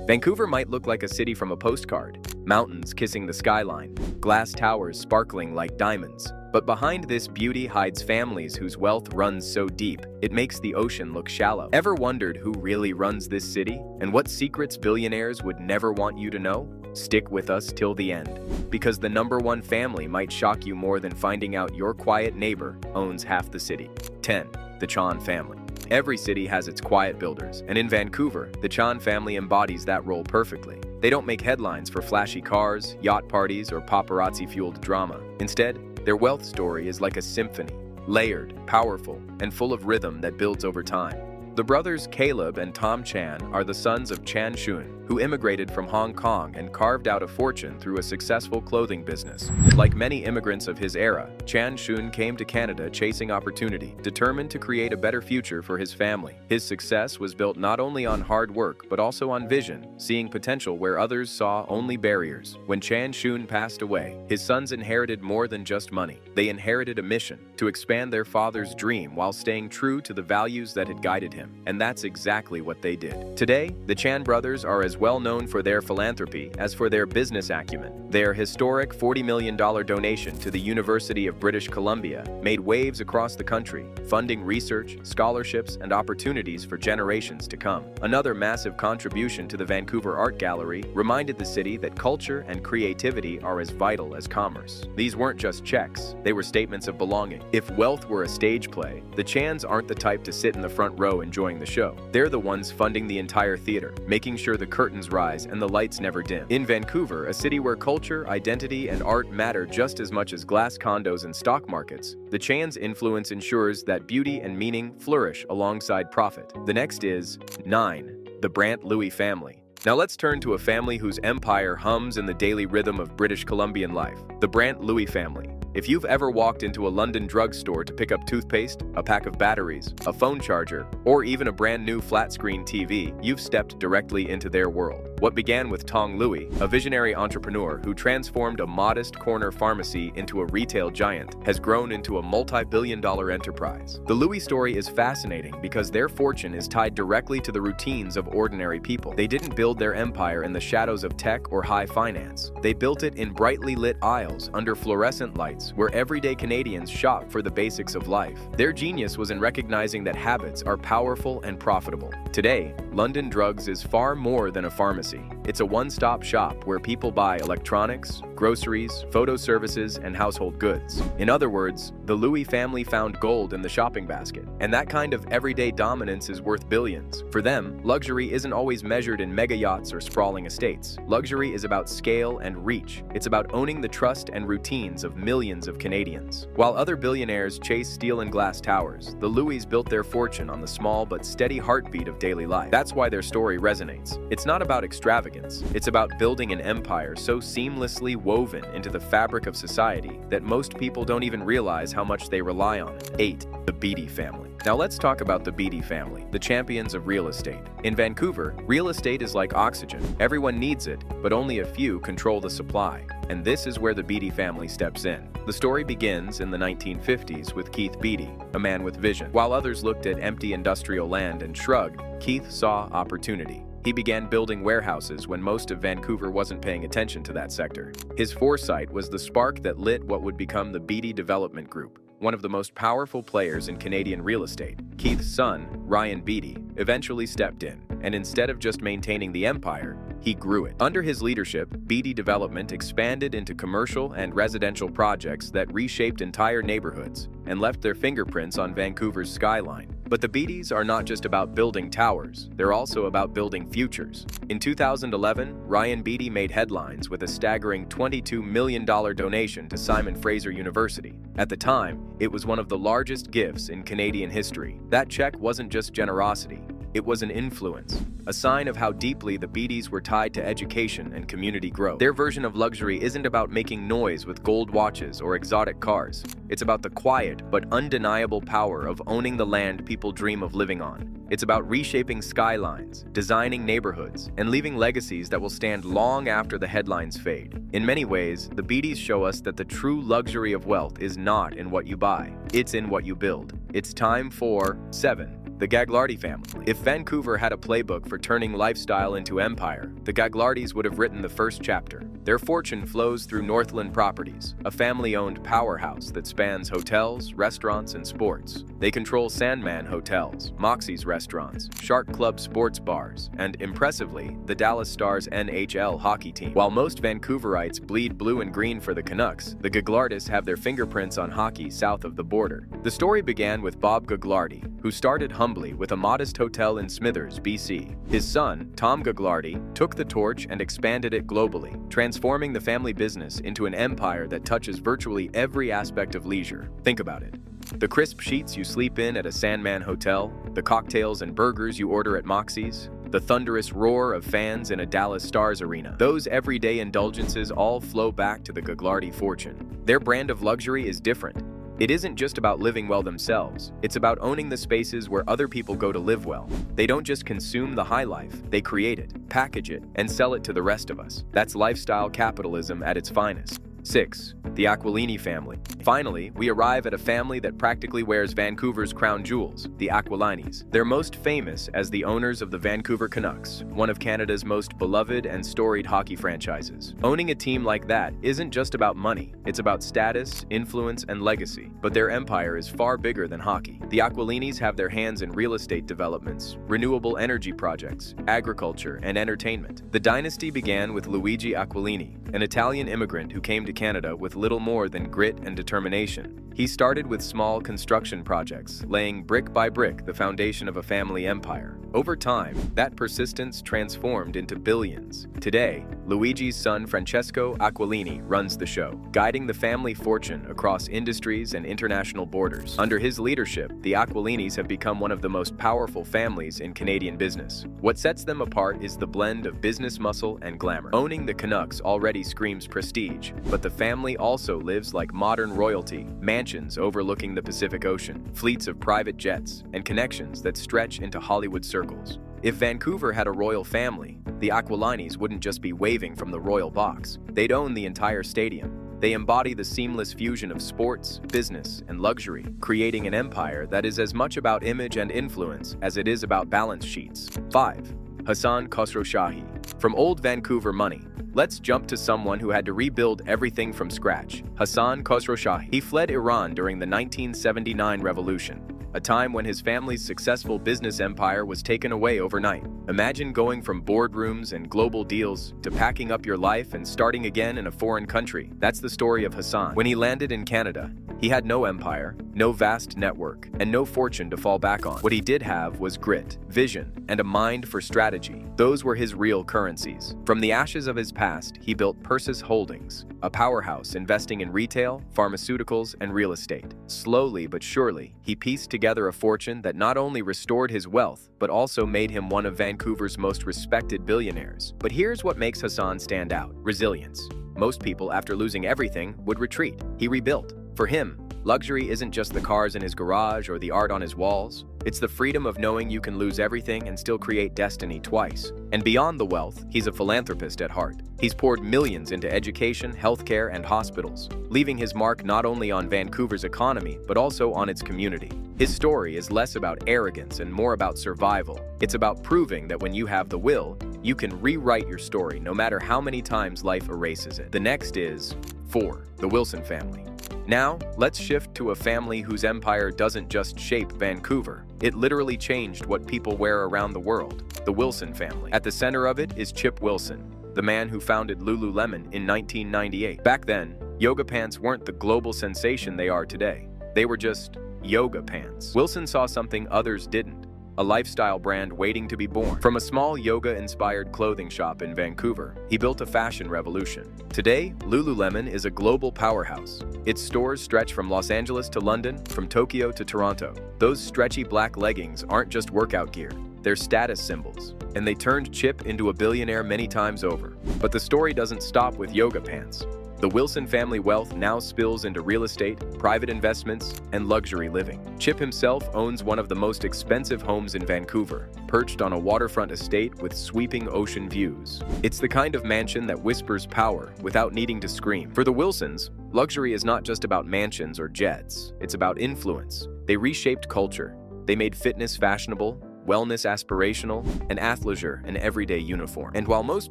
Vancouver might look like a city from a postcard, mountains kissing the skyline, glass towers sparkling like diamonds. But behind this beauty hides families whose wealth runs so deep, it makes the ocean look shallow. Ever wondered who really runs this city? And what secrets billionaires would never want you to know? Stick with us till the end, because the #1 family might shock you more than finding out your quiet neighbor owns half the city. 10. The Tsai family. Every city has its quiet builders, and in Vancouver, the Tsai family embodies that role perfectly. They don't make headlines for flashy cars, yacht parties, or paparazzi-fueled drama. Instead, their wealth story is like a symphony, layered, powerful, and full of rhythm that builds over time. The brothers Caleb and Tom Chan are the sons of Chan Shun, who immigrated from Hong Kong and carved out a fortune through a successful clothing business. Like many immigrants of his era, Chan Shun came to Canada chasing opportunity, determined to create a better future for his family. His success was built not only on hard work, but also on vision, seeing potential where others saw only barriers. When Chan Shun passed away, his sons inherited more than just money. They inherited a mission to expand their father's dream while staying true to the values that had guided him. And that's exactly what they did. Today, the Chan brothers are as well known for their philanthropy as for their business acumen. Their historic $40 million donation to the University of British Columbia made waves across the country, funding research, scholarships, and opportunities for generations to come. Another massive contribution to the Vancouver Art Gallery reminded the city that culture and creativity are as vital as commerce. These weren't just checks, they were statements of belonging. If wealth were a stage play, the Chans aren't the type to sit in the front row enjoying the show. They're the ones funding the entire theater, making sure the curtains rise and the lights never dim. In Vancouver, a city where culture, identity, and art matter just as much as glass condos and stock markets, the Chan's influence ensures that beauty and meaning flourish alongside profit. The next is 9. The Brandt Louie Family. Now let's turn to a family whose empire hums in the daily rhythm of British Columbian life, the Brandt Louie family. If you've ever walked into a London drugstore to pick up toothpaste, a pack of batteries, a phone charger, or even a brand new flat-screen TV, you've stepped directly into their world. What began with Tong Louie, a visionary entrepreneur who transformed a modest corner pharmacy into a retail giant, has grown into a multi-billion-dollar enterprise. The Louie story is fascinating because their fortune is tied directly to the routines of ordinary people. They didn't build their empire in the shadows of tech or high finance. They built it in brightly lit aisles under fluorescent lights, where everyday Canadians shop for the basics of life. Their genius was in recognizing that habits are powerful and profitable. Today, London Drugs is far more than a pharmacy. It's a one-stop shop where people buy electronics, groceries, photo services, and household goods. In other words, the Louie family found gold in the shopping basket, and that kind of everyday dominance is worth billions. For them, luxury isn't always measured in mega yachts or sprawling estates. Luxury is about scale and reach. It's about owning the trust and routines of millions of Canadians. While other billionaires chase steel and glass towers, the Louies built their fortune on the small but steady heartbeat of daily life. That's why their story resonates. It's not about extravagance. It's about building an empire so seamlessly woven into the fabric of society that most people don't even realize how much they rely on it. 8. The Beedie Family. Now let's talk about the Beedie family, the champions of real estate. In Vancouver, real estate is like oxygen. Everyone needs it, but only a few control the supply. And this is where the Beedie family steps in. The story begins in the 1950s with Keith Beedie, a man with vision. While others looked at empty industrial land and shrugged, Keith saw opportunity. He began building warehouses when most of Vancouver wasn't paying attention to that sector. His foresight was the spark that lit what would become the Beedie Development Group, one of the most powerful players in Canadian real estate. Keith's son, Ryan Beedie, eventually stepped in, and instead of just maintaining the empire, he grew it. Under his leadership, Beedie Development expanded into commercial and residential projects that reshaped entire neighborhoods and left their fingerprints on Vancouver's skyline. But the Beedies are not just about building towers, they're also about building futures. In 2011, Ryan Beedie made headlines with a staggering $22 million donation to Simon Fraser University. At the time, it was one of the largest gifts in Canadian history. That check wasn't just generosity, it was an influence, a sign of how deeply the Beedies were tied to education and community growth. Their version of luxury isn't about making noise with gold watches or exotic cars. It's about the quiet but undeniable power of owning the land people dream of living on. It's about reshaping skylines, designing neighborhoods, and leaving legacies that will stand long after the headlines fade. In many ways, the Beedies show us that the true luxury of wealth is not in what you buy, it's in what you build. It's time for 7. The Gaglardi family. If Vancouver had a playbook for turning lifestyle into empire, the Gaglardis would have written the first chapter. Their fortune flows through Northland Properties, a family-owned powerhouse that spans hotels, restaurants, and sports. They control Sandman Hotels, Moxie's restaurants, Shark Club sports bars, and, impressively, the Dallas Stars NHL hockey team. While most Vancouverites bleed blue and green for the Canucks, the Gaglardis have their fingerprints on hockey south of the border. The story began with Bob Gaglardi, who started humbly with a modest hotel in Smithers, BC. His son, Tom Gaglardi, took the torch and expanded it globally, transforming the family business into an empire that touches virtually every aspect of leisure. Think about it. The crisp sheets you sleep in at a Sandman hotel, the cocktails and burgers you order at Moxie's, the thunderous roar of fans in a Dallas Stars arena. Those everyday indulgences all flow back to the Gaglardi fortune. Their brand of luxury is different. It isn't just about living well themselves, it's about owning the spaces where other people go to live well. They don't just consume the high life, they create it, package it, and sell it to the rest of us. That's lifestyle capitalism at its finest. 6. The Aqualini family. Finally, we arrive at a family that practically wears Vancouver's crown jewels, the Aqualinis. They're most famous as the owners of the Vancouver Canucks, one of Canada's most beloved and storied hockey franchises. Owning a team like that isn't just about money, it's about status, influence, and legacy. But their empire is far bigger than hockey. The Aqualinis have their hands in real estate developments, renewable energy projects, agriculture, and entertainment. The dynasty began with Luigi Aqualini, an Italian immigrant who came to Canada with little more than grit and determination. He started with small construction projects, laying brick by brick the foundation of a family empire. Over time, that persistence transformed into billions. Today, Luigi's son Francesco Aqualini runs the show, guiding the family fortune across industries and international borders. Under his leadership, the Aqualinis have become one of the most powerful families in Canadian business. What sets them apart is the blend of business muscle and glamour. Owning the Canucks already screams prestige, but the family also lives like modern royalty, mansions overlooking the Pacific Ocean, fleets of private jets, and connections that stretch into Hollywood circles. If Vancouver had a royal family, the Aqualinis wouldn't just be waving from the royal box. They'd own the entire stadium. They embody the seamless fusion of sports, business, and luxury, creating an empire that is as much about image and influence as it is about balance sheets. 5. Hassan Khosrowshahi. From old Vancouver money, let's jump to someone who had to rebuild everything from scratch. Hassan Khosrowshahi. He fled Iran during the 1979 revolution, a time when his family's successful business empire was taken away overnight. Imagine going from boardrooms and global deals to packing up your life and starting again in a foreign country. That's the story of Hassan. When he landed in Canada, he had no empire, no vast network, and no fortune to fall back on. What he did have was grit, vision, and a mind for strategy. Those were his real currencies. From the ashes of his past, he built Persis Holdings, a powerhouse investing in retail, pharmaceuticals, and real estate. Slowly but surely, he pieced together a fortune that not only restored his wealth, but also made him one of Vancouver's most respected billionaires. But here's what makes Hassan stand out: resilience. Most people, after losing everything, would retreat. He rebuilt. For him, luxury isn't just the cars in his garage or the art on his walls. It's the freedom of knowing you can lose everything and still create destiny twice. And beyond the wealth, he's a philanthropist at heart. He's poured millions into education, healthcare, and hospitals, leaving his mark not only on Vancouver's economy, but also on its community. His story is less about arrogance and more about survival. It's about proving that when you have the will, you can rewrite your story no matter how many times life erases it. The next is 4. The Wilson family. Now, let's shift to a family whose empire doesn't just shape Vancouver. It literally changed what people wear around the world. The Wilson family. At the center of it is Chip Wilson, the man who founded Lululemon in 1998. Back then, yoga pants weren't the global sensation they are today. They were just yoga pants. Wilson saw something others didn't: a lifestyle brand waiting to be born. From a small yoga-inspired clothing shop in Vancouver, he built a fashion revolution. Today, Lululemon is a global powerhouse. Its stores stretch from Los Angeles to London, from Tokyo to Toronto. Those stretchy black leggings aren't just workout gear. They're status symbols, and they turned Chip into a billionaire many times over. But the story doesn't stop with yoga pants. The Wilson family wealth now spills into real estate, private investments, and luxury living. Chip himself owns one of the most expensive homes in Vancouver, perched on a waterfront estate with sweeping ocean views. It's the kind of mansion that whispers power without needing to scream. For the Wilsons, luxury is not just about mansions or jets. It's about influence. They reshaped culture, They made fitness fashionable, wellness aspirational, and athleisure an everyday uniform. And while most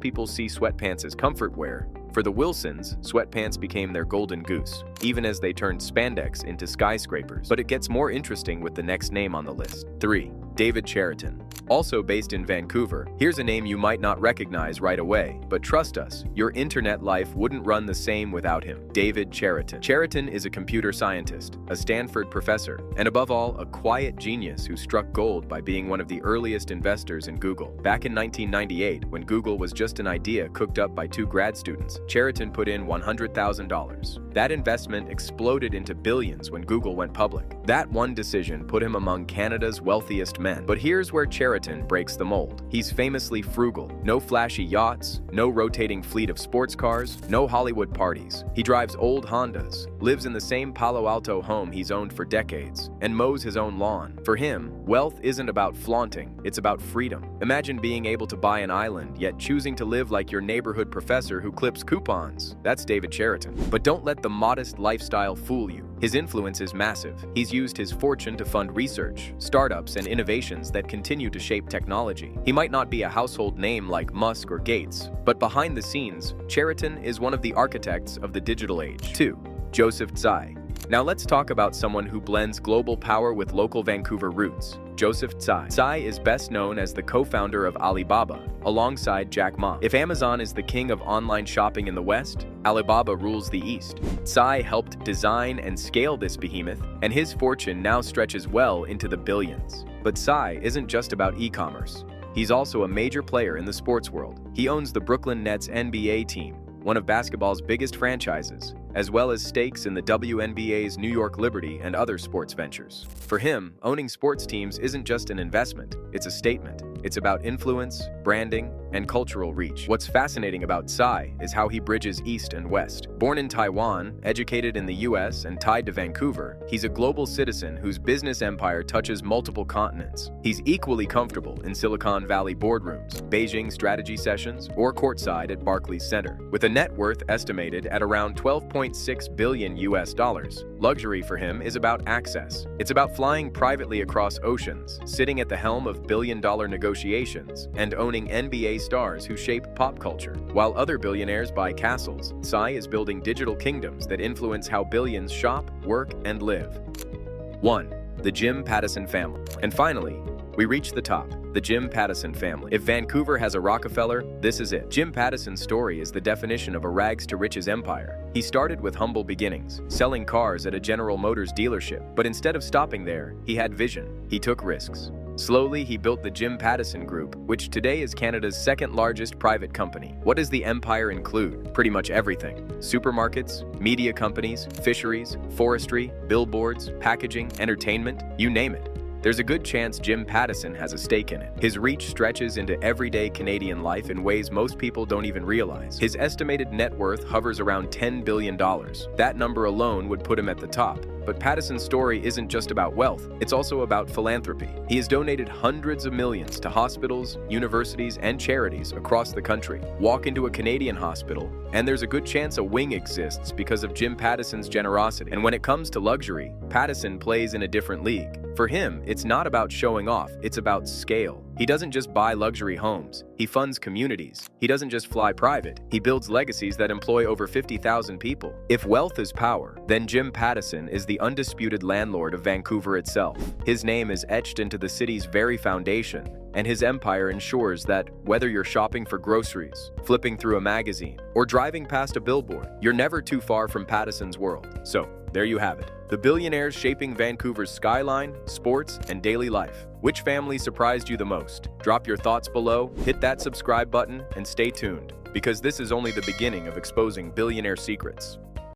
people see sweatpants as comfort wear, for the Wilsons, sweatpants became their golden goose, even as they turned spandex into skyscrapers. But it gets more interesting with the next name on the list. 3. David Cheriton. Also based in Vancouver, here's a name you might not recognize right away, but trust us, your internet life wouldn't run the same without him. David Cheriton. Cheriton is a computer scientist, a Stanford professor, and above all, a quiet genius who struck gold by being one of the earliest investors in Google. Back in 1998, when Google was just an idea cooked up by 2 grad students, Cheriton put in $100,000. That investment exploded into billions when Google went public. That one decision put him among Canada's wealthiest men. But here's where Cheriton breaks the mold. He's famously frugal. No flashy yachts, no rotating fleet of sports cars, no Hollywood parties. He drives old Hondas, lives in the same Palo Alto home he's owned for decades, and mows his own lawn. For him, wealth isn't about flaunting, it's about freedom. Imagine being able to buy an island, yet choosing to live like your neighborhood professor who clips coupons. That's David Cheriton. But don't let the modest lifestyle fool you. His influence is massive. He's used his fortune to fund research, startups, and innovations that continue to shape technology. He might not be a household name like Musk or Gates, but behind the scenes, Cheriton is one of the architects of the digital age. 2. Joseph Tsai. Now let's talk about someone who blends global power with local Vancouver roots. Joseph Tsai. Tsai is best known as the co-founder of Alibaba, alongside Jack Ma. If Amazon is the king of online shopping in the West, Alibaba rules the East. Tsai helped design and scale this behemoth, and his fortune now stretches well into the billions. But Tsai isn't just about e-commerce. He's also a major player in the sports world. He owns the Brooklyn Nets NBA team, one of basketball's biggest franchises, as well as stakes in the WNBA's New York Liberty and other sports ventures. For him, owning sports teams isn't just an investment, it's a statement. It's about influence, branding, and cultural reach. What's fascinating about Tsai is how he bridges East and West. Born in Taiwan, educated in the US, and tied to Vancouver, he's a global citizen whose business empire touches multiple continents. He's equally comfortable in Silicon Valley boardrooms, Beijing strategy sessions, or courtside at Barclays Center. With a net worth estimated at around $12.6 billion US. Luxury for him is about access. It's about flying privately across oceans, sitting at the helm of billion-dollar negotiations, and owning NBA stars who shape pop culture. While other billionaires buy castles, Tsai is building digital kingdoms that influence how billions shop, work, and live. 1. The Jim Pattison family. And finally, we reach the top. The Jim Pattison family. If Vancouver has a Rockefeller, this is it. Jim Pattison's story is the definition of a rags-to-riches empire. He started with humble beginnings, selling cars at a General Motors dealership. But instead of stopping there, he had vision. He took risks. Slowly, he built the Jim Pattison Group, which today is Canada's second-largest private company. What does the empire include? Pretty much everything. Supermarkets, media companies, fisheries, forestry, billboards, packaging, entertainment, you name it. There's a good chance Jim Pattison has a stake in it. His reach stretches into everyday Canadian life in ways most people don't even realize. His estimated net worth hovers around $10 billion. That number alone would put him at the top. But Pattison's story isn't just about wealth, it's also about philanthropy. He has donated hundreds of millions to hospitals, universities, and charities across the country. Walk into a Canadian hospital, and there's a good chance a wing exists because of Jim Pattison's generosity. And when it comes to luxury, Pattison plays in a different league. For him, it's not about showing off, it's about scale. He doesn't just buy luxury homes, he funds communities. He doesn't just fly private, he builds legacies that employ over 50,000 people. If wealth is power, then Jim Pattison is the undisputed landlord of Vancouver itself. His name is etched into the city's very foundation, and his empire ensures that whether you're shopping for groceries, flipping through a magazine, or driving past a billboard, you're never too far from Pattison's world. So, there you have it. The billionaires shaping Vancouver's skyline, sports, and daily life. Which family surprised you the most? Drop your thoughts below, hit that subscribe button, and stay tuned, because this is only the beginning of exposing billionaire secrets.